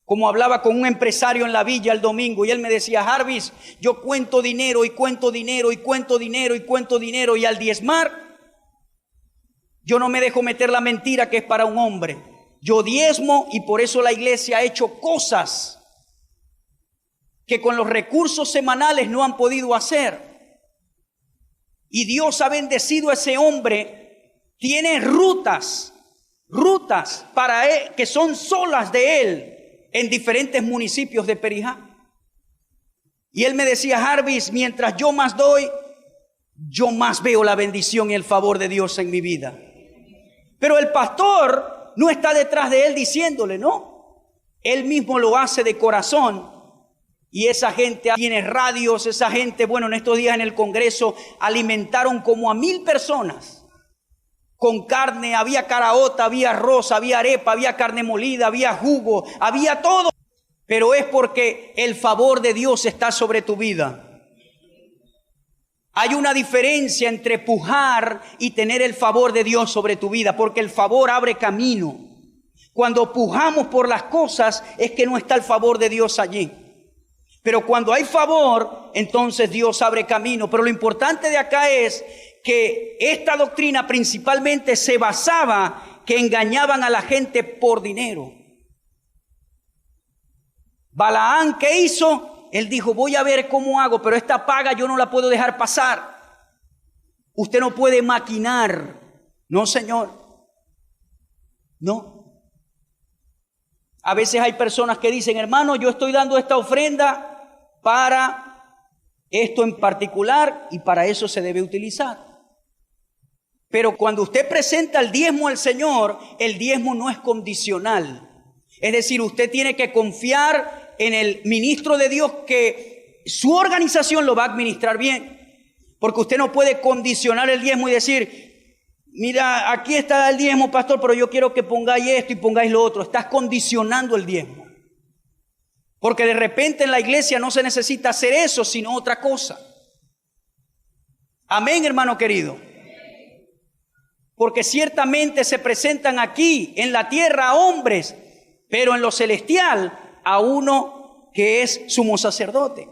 Como hablaba con un empresario en la villa el domingo y él me decía, Jarvis, yo cuento dinero y cuento dinero y cuento dinero y cuento dinero y al diezmar, yo no me dejo meter la mentira que es para un hombre. Yo diezmo y por eso la iglesia ha hecho cosas que con los recursos semanales no han podido hacer. Y Dios ha bendecido a ese hombre. Tiene rutas para él, que son solas de él en diferentes municipios de Perijá. Y él me decía, Jarvis, mientras yo más doy, yo más veo la bendición y el favor de Dios en mi vida. Pero el pastor no está detrás de él diciéndole, no. Él mismo lo hace de corazón. Y esa gente tiene radios, esa gente, bueno, en estos días en el Congreso alimentaron como a 1,000 personas con carne, había caraota, había arroz, había arepa, había carne molida, había jugo, había todo. Pero es porque el favor de Dios está sobre tu vida. Hay una diferencia entre pujar y tener el favor de Dios sobre tu vida, porque el favor abre camino. Cuando pujamos por las cosas es que no está el favor de Dios allí. Pero cuando hay favor, entonces Dios abre camino. Pero lo importante de acá es que esta doctrina principalmente se basaba que engañaban a la gente por dinero. Balaam, ¿qué hizo? Él dijo, voy a ver cómo hago, pero esta paga yo no la puedo dejar pasar. Usted no puede maquinar. No, Señor. No. A veces hay personas que dicen, hermano, yo estoy dando esta ofrenda para esto en particular y para eso se debe utilizar. Pero cuando usted presenta el diezmo al Señor, el diezmo no es condicional. Es decir, usted tiene que confiar en el ministro de Dios que su organización lo va a administrar bien. Porque usted no puede condicionar el diezmo y decir, mira, aquí está el diezmo, pastor, pero yo quiero que pongáis esto y pongáis lo otro. Estás condicionando el diezmo. Porque de repente en la iglesia no se necesita hacer eso, sino otra cosa. Amén, hermano querido. Porque ciertamente se presentan aquí en la tierra a hombres, pero en lo celestial a uno que es sumo sacerdote.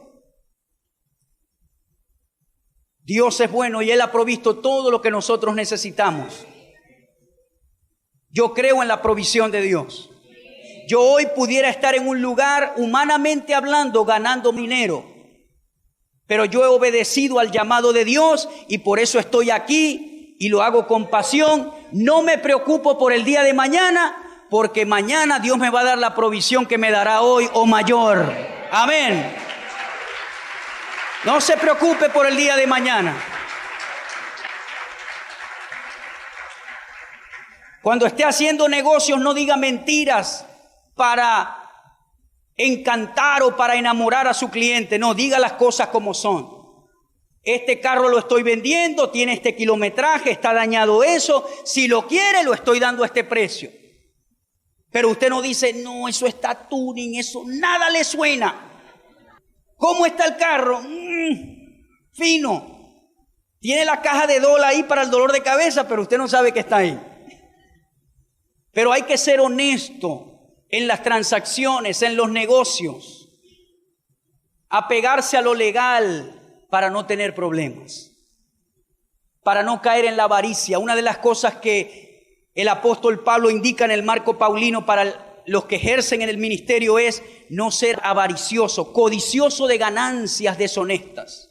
Dios es bueno y Él ha provisto todo lo que nosotros necesitamos. Yo creo en la provisión de Dios. Yo hoy pudiera estar en un lugar, humanamente hablando, ganando dinero, pero yo he obedecido al llamado de Dios y por eso estoy aquí y lo hago con pasión. No me preocupo por el día de mañana, porque mañana Dios me va a dar la provisión que me dará hoy o mayor. Amén. No se preocupe por el día de mañana. Cuando esté haciendo negocios, no diga mentiras para encantar o para enamorar a su cliente. No, diga las cosas como son. Este carro lo estoy vendiendo, tiene este kilometraje, está dañado eso. Si lo quiere, lo estoy dando a este precio. Pero usted no dice, no, eso está tuning, eso nada le suena. ¿Cómo está el carro? Fino. Tiene la caja de Dol ahí para el dolor de cabeza, pero usted no sabe que está ahí. Pero hay que ser honesto en las transacciones, en los negocios. Apegarse a lo legal para no tener problemas. Para no caer en la avaricia. Una de las cosas que el apóstol Pablo indica en el marco paulino para los que ejercen en el ministerio es no ser avaricioso, codicioso de ganancias deshonestas.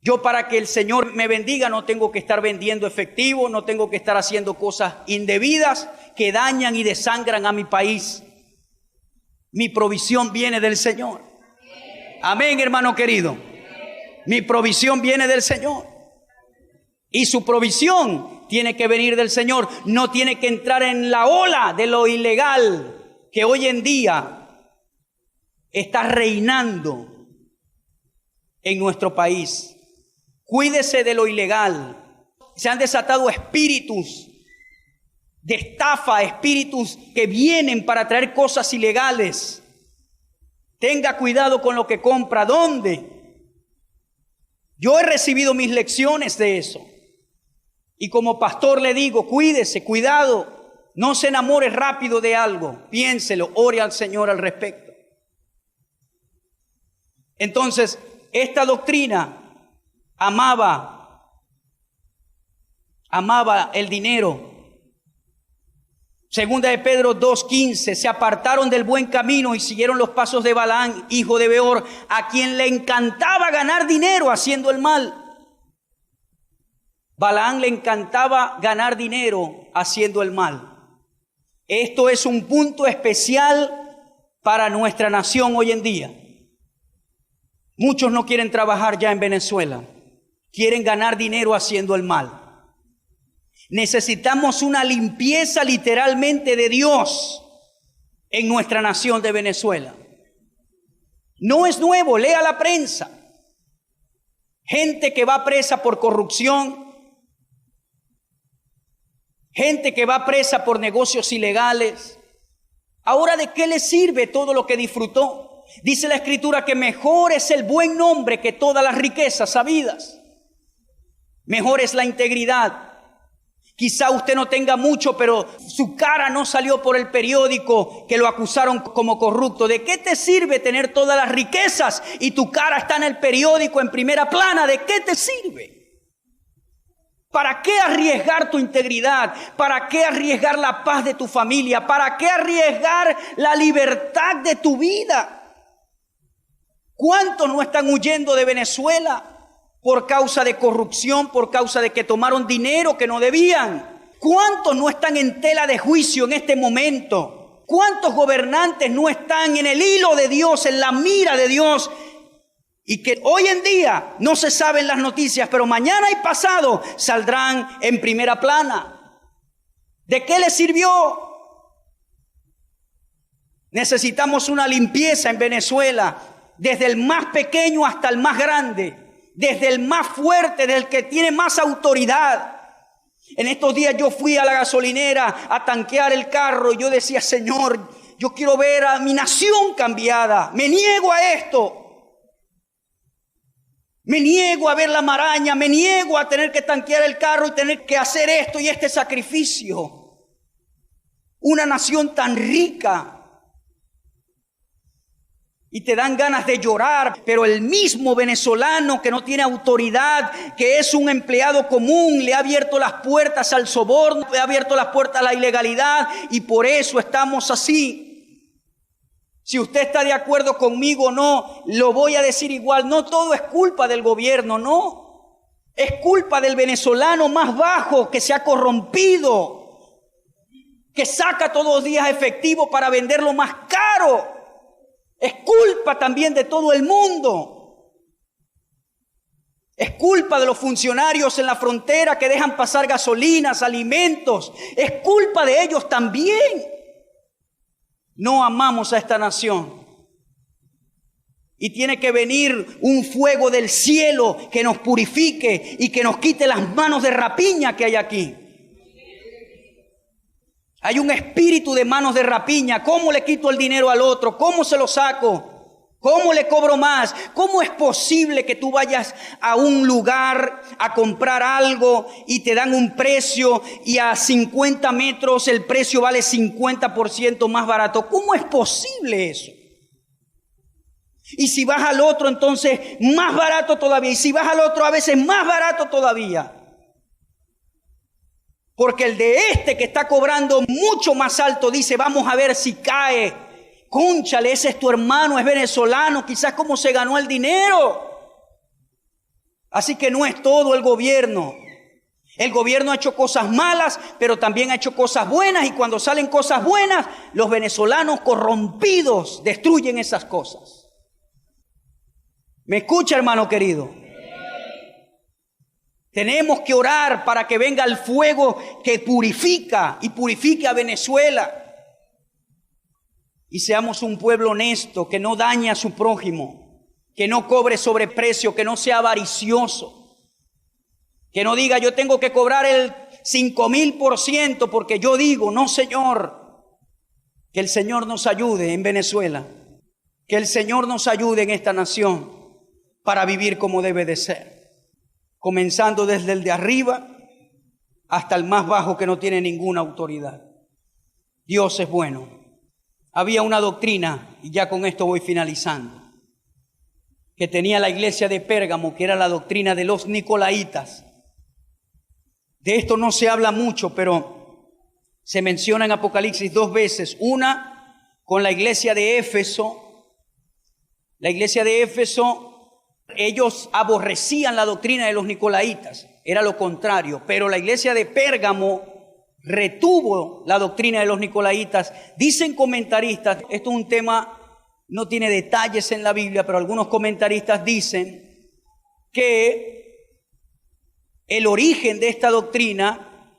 Yo, para que el Señor me bendiga, no tengo que estar vendiendo efectivo, no tengo que estar haciendo cosas indebidas que dañan y desangran a mi país. Mi provisión viene del Señor. Amén, hermano querido. Mi provisión viene del Señor. Y su provisión tiene que venir del Señor. No tiene que entrar en la ola de lo ilegal que hoy en día está reinando en nuestro país. Cuídese de lo ilegal. Se han desatado espíritus de estafa, espíritus que vienen para traer cosas ilegales. Tenga cuidado con lo que compra. ¿Dónde? Yo he recibido mis lecciones de eso. Y como pastor le digo, cuídese, cuidado. No se enamore rápido de algo. Piénselo, ore al Señor al respecto. Entonces, esta doctrina amaba el dinero. Segunda de Pedro 2:15, se apartaron del buen camino y siguieron los pasos de Balaam, hijo de Beor, a quien le encantaba ganar dinero haciendo el mal. Balaam le encantaba ganar dinero haciendo el mal. Esto es un punto especial para nuestra nación hoy en día. Muchos no quieren trabajar ya en Venezuela. Quieren ganar dinero haciendo el mal. Necesitamos una limpieza literalmente de Dios en nuestra nación de Venezuela. No es nuevo, lea la prensa. Gente que va presa por corrupción. Gente que va presa por negocios ilegales. Ahora, ¿de qué le sirve todo lo que disfrutó? Dice la Escritura que mejor es el buen nombre que todas las riquezas habidas. Mejor es la integridad. Quizá usted no tenga mucho, pero su cara no salió por el periódico que lo acusaron como corrupto. ¿De qué te sirve tener todas las riquezas y tu cara está en el periódico en primera plana? ¿De qué te sirve? ¿Para qué arriesgar tu integridad? ¿Para qué arriesgar la paz de tu familia? ¿Para qué arriesgar la libertad de tu vida? ¿Cuántos no están huyendo de Venezuela por causa de corrupción, por causa de que tomaron dinero que no debían? ¿Cuántos no están en tela de juicio en este momento? ¿Cuántos gobernantes no están en el hilo de Dios, en la mira de Dios? Y que hoy en día no se saben las noticias, pero mañana y pasado saldrán en primera plana. ¿De qué les sirvió? Necesitamos una limpieza en Venezuela, desde el más pequeño hasta el más grande. Desde el más fuerte, del que tiene más autoridad. En estos días yo fui a la gasolinera a tanquear el carro y yo decía, Señor, yo quiero ver a mi nación cambiada. Me niego a esto. Me niego a ver la maraña. Me niego a tener que tanquear el carro y tener que hacer esto y este sacrificio. Una nación tan rica. y te dan ganas de llorar, pero el mismo venezolano que no tiene autoridad, que es un empleado común, le ha abierto las puertas al soborno, le ha abierto las puertas a la ilegalidad, y por eso estamos así. Si usted está de acuerdo conmigo o no, lo voy a decir igual. No todo es culpa del gobierno, no. Es culpa del venezolano más bajo que se ha corrompido, que saca todos los días efectivo para venderlo más caro. Es culpa también de todo el mundo. Es culpa de los funcionarios en la frontera que dejan pasar gasolinas, alimentos. Es culpa de ellos también. No amamos a esta nación. Y tiene que venir un fuego del cielo que nos purifique y que nos quite las manos de rapiña que hay aquí. Hay un espíritu de manos de rapiña. ¿Cómo le quito el dinero al otro? ¿Cómo se lo saco? ¿Cómo le cobro más? ¿Cómo es posible que tú vayas a un lugar a comprar algo y te dan un precio y a 50 metros el precio vale 50% más barato? ¿Cómo es posible eso? Y si vas al otro, entonces más barato todavía. Y si vas al otro, a veces más barato todavía. Porque el de este que está cobrando mucho más alto dice, vamos a ver si cae. Cónchale, ese es tu hermano, es venezolano, quizás cómo se ganó el dinero. Así que no es todo el gobierno. El gobierno ha hecho cosas malas, pero también ha hecho cosas buenas. Y cuando salen cosas buenas, los venezolanos corrompidos destruyen esas cosas. ¿Me escucha, hermano querido? Tenemos que orar para que venga el fuego que purifica y purifique a Venezuela. Y seamos un pueblo honesto, que no dañe a su prójimo, que no cobre sobreprecio, que no sea avaricioso, que no diga yo tengo que cobrar el 5000% porque yo digo, no señor. Que el Señor nos ayude en Venezuela, que el Señor nos ayude en esta nación para vivir como debe de ser. Comenzando desde el de arriba hasta el más bajo que no tiene ninguna autoridad. Dios es bueno. Había una doctrina, y ya con esto voy finalizando, que tenía la iglesia de Pérgamo, que era la doctrina de los Nicolaitas. De esto no se habla mucho, pero se menciona en Apocalipsis 2 veces. Una con la iglesia de Éfeso. La iglesia de Éfeso, ellos aborrecían la doctrina de los Nicolaitas, era lo contrario, pero la iglesia de Pérgamo retuvo la doctrina de los Nicolaitas. Dicen comentaristas, esto es un tema, no tiene detalles en la Biblia, pero algunos comentaristas dicen que el origen de esta doctrina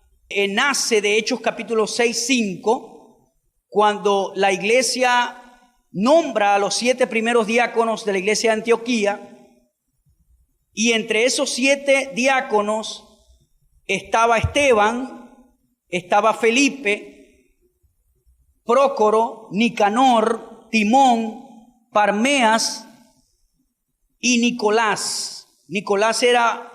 nace de Hechos capítulo 6-5, cuando la iglesia nombra a los 7 primeros diáconos de la iglesia de Antioquía. Y entre esos 7 diáconos estaba Esteban, estaba Felipe, Prócoro, Nicanor, Timón, Parmeas y Nicolás. Nicolás era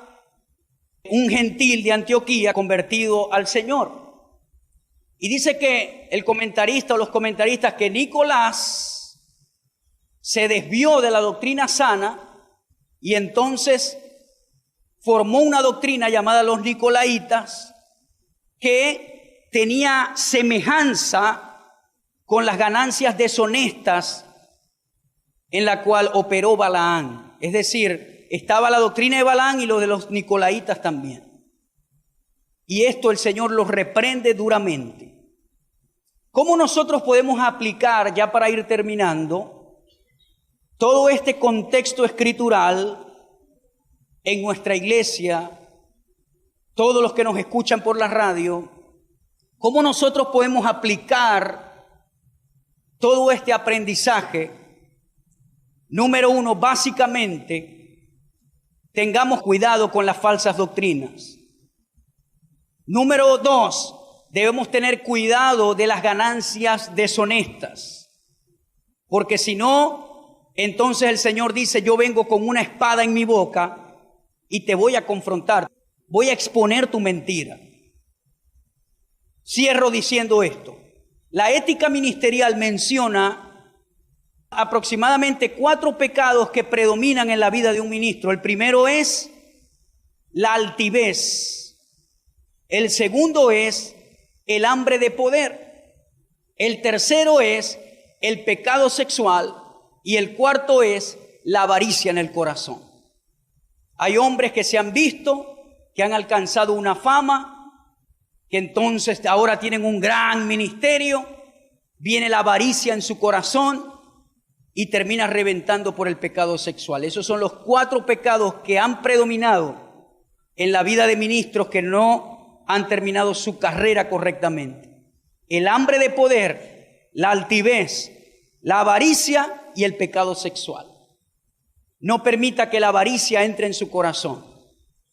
un gentil de Antioquía convertido al Señor. Y dice que el comentarista o los comentaristas que Nicolás se desvió de la doctrina sana y entonces formó una doctrina llamada los Nicolaitas que tenía semejanza con las ganancias deshonestas en la cual operó Balaán. Es decir, estaba la doctrina de Balaán y lo de los Nicolaitas también. Y esto el Señor los reprende duramente. ¿Cómo nosotros podemos aplicar, ya para ir terminando, todo este contexto escritural en nuestra iglesia, todos los que nos escuchan por la radio? ¿Cómo nosotros podemos aplicar todo este aprendizaje? Número 1, básicamente, tengamos cuidado con las falsas doctrinas. Número 2, debemos tener cuidado de las ganancias deshonestas, porque si no, entonces el Señor dice, yo vengo con una espada en mi boca y te voy a confrontar, voy a exponer tu mentira. Cierro diciendo esto. La ética ministerial menciona aproximadamente 4 pecados que predominan en la vida de un ministro. El primero es la altivez. El segundo es el hambre de poder. El tercero es el pecado sexual. Y el cuarto es la avaricia en el corazón. Hay hombres que se han visto, que han alcanzado una fama, que entonces ahora tienen un gran ministerio, viene la avaricia en su corazón y termina reventando por el pecado sexual. Esos son los 4 pecados que han predominado en la vida de ministros que no han terminado su carrera correctamente. El hambre de poder, la altivez, la avaricia y el pecado sexual. No permita que la avaricia entre en su corazón.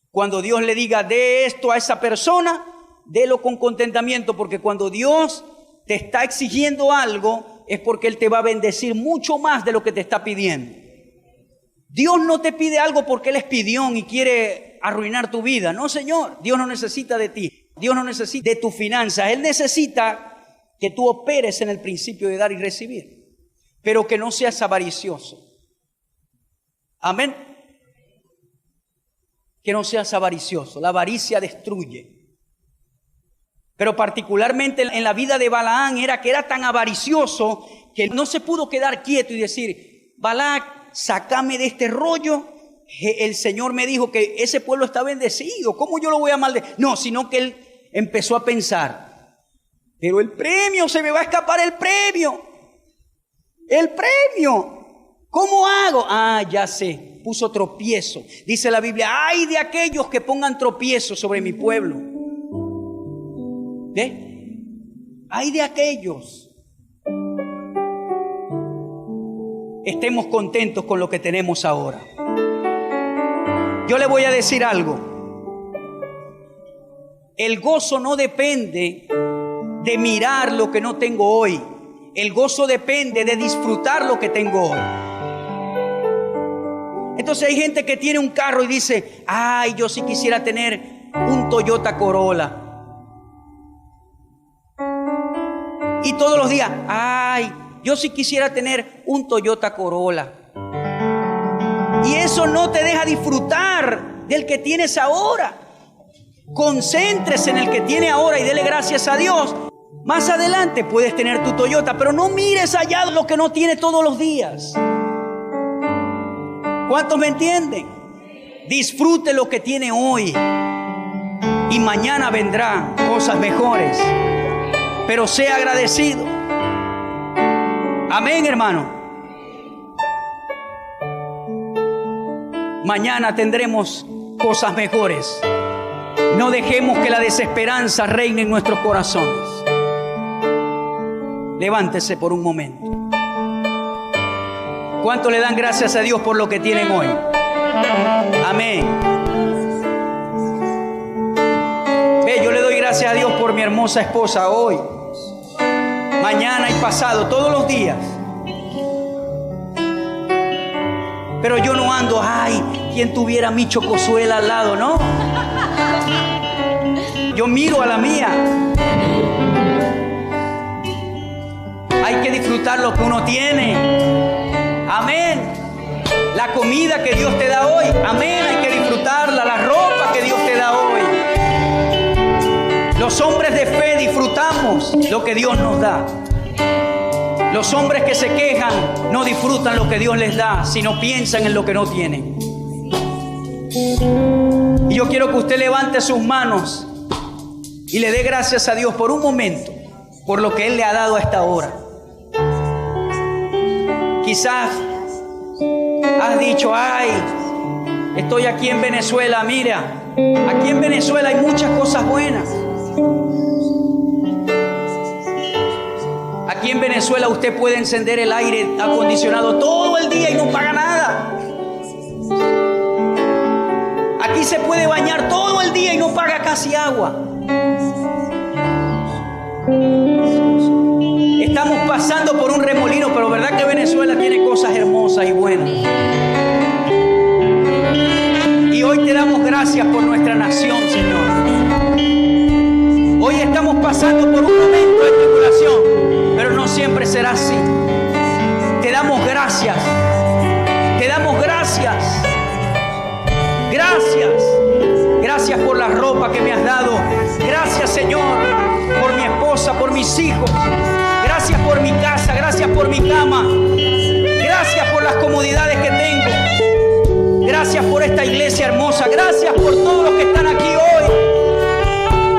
Cuando Dios le diga, dé esto a esa persona, délo con contentamiento, porque cuando Dios te está exigiendo algo, es porque Él te va a bendecir mucho más de lo que te está pidiendo. Dios no te pide algo porque Él es pidión y quiere arruinar tu vida. No, Señor, Dios no necesita de ti. Dios no necesita de tus finanzas. Él necesita que tú operes en el principio de dar y recibir, pero que no seas avaricioso. Amén. Que no seas avaricioso. La avaricia destruye. Pero particularmente en la vida de Balaán era que era tan avaricioso que no se pudo quedar quieto y decir, Balac, sácame de este rollo. El Señor me dijo que ese pueblo está bendecido. ¿Cómo yo lo voy a maldecir? No, sino que él empezó a pensar, pero el premio, se me va a escapar el premio. El premio. ¿Cómo hago? Ah, ya sé, puso tropiezo. Dice la Biblia, ay de aquellos que pongan tropiezo sobre mi pueblo. ¿Ve? Ay de aquellos. Estemos contentos con lo que tenemos ahora. Yo le voy a decir algo. El gozo no depende de mirar lo que no tengo hoy. El gozo depende de disfrutar lo que tengo hoy. Entonces hay gente que tiene un carro y dice, ay, yo sí quisiera tener un Toyota Corolla. Y todos los días, ay, yo sí quisiera tener un Toyota Corolla. Y eso no te deja disfrutar del que tienes ahora. Concéntrese en el que tiene ahora y dele gracias a Dios. Más adelante puedes tener tu Toyota, pero no mires allá lo que no tiene todos los días. ¿Cuántos me entienden? Disfrute lo que tiene hoy y mañana vendrán cosas mejores, pero sea agradecido. Amén, hermano. Mañana tendremos cosas mejores. No dejemos que la desesperanza reine en nuestros corazones. Levántese por un momento. ¿Cuánto le dan gracias a Dios por lo que tienen hoy? Amén. Ve, yo le doy gracias a Dios por mi hermosa esposa hoy, mañana y pasado, todos los días. Pero yo no ando, ay, quien tuviera mi chocosuela al lado, ¿no? Yo miro a la mía. Hay que disfrutar lo que uno tiene. Amén. La comida que Dios te da hoy, amén, hay que disfrutarla. La ropa que Dios te da hoy. Los hombres de fe disfrutamos lo que Dios nos da. Los hombres que se quejan no disfrutan lo que Dios les da, sino piensan en lo que no tienen. Y yo quiero que usted levante sus manos y le dé gracias a Dios por un momento, por lo que Él le ha dado a esta hora. Quizás has dicho, ay, estoy aquí en Venezuela, mira, aquí en Venezuela hay muchas cosas buenas. Aquí en Venezuela usted puede encender el aire acondicionado todo el día y no paga nada. Aquí se puede bañar todo el día y no paga casi agua. Estamos pasando por un remolino, pero verdad que Venezuela tiene cosas hermosas y buenas. Y hoy te damos gracias por nuestra nación, Señor. Hoy estamos pasando por un momento de tribulación, pero no siempre será así. Te damos gracias gracias. Te damos gracias. Gracias. Gracias por la ropa que me has dado. Gracias, Señor, por mi esposa, por mis hijos. Gracias por mi casa. Gracias por mi cama. Gracias por las comodidades que tengo. Gracias por esta iglesia hermosa. Gracias por todos los que están aquí hoy,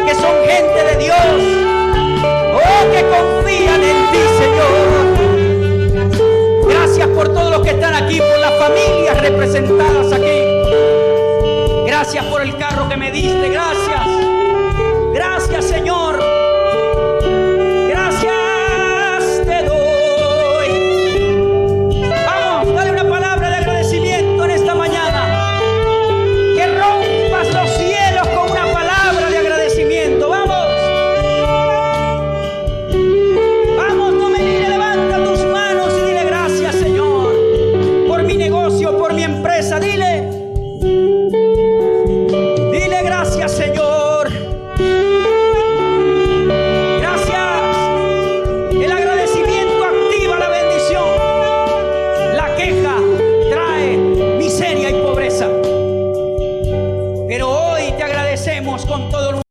que son gente de Dios. Oh, que confían en ti, Señor. Gracias por todos los que están aquí, por las familias representadas aquí. Gracias por el carro que me diste. Gracias. Gracias, Señor. Gracias te doy. Vamos, dale una palabra de agradecimiento en esta mañana. Que rompas los cielos con una palabra de agradecimiento. Vamos. Vamos, no me mires, levanta tus manos y dile gracias, Señor, por mi negocio, por mi empresa. Dile. Dile gracias, Señor. Gracias. El agradecimiento activa la bendición. La queja trae miseria y pobreza. Pero hoy te agradecemos con todo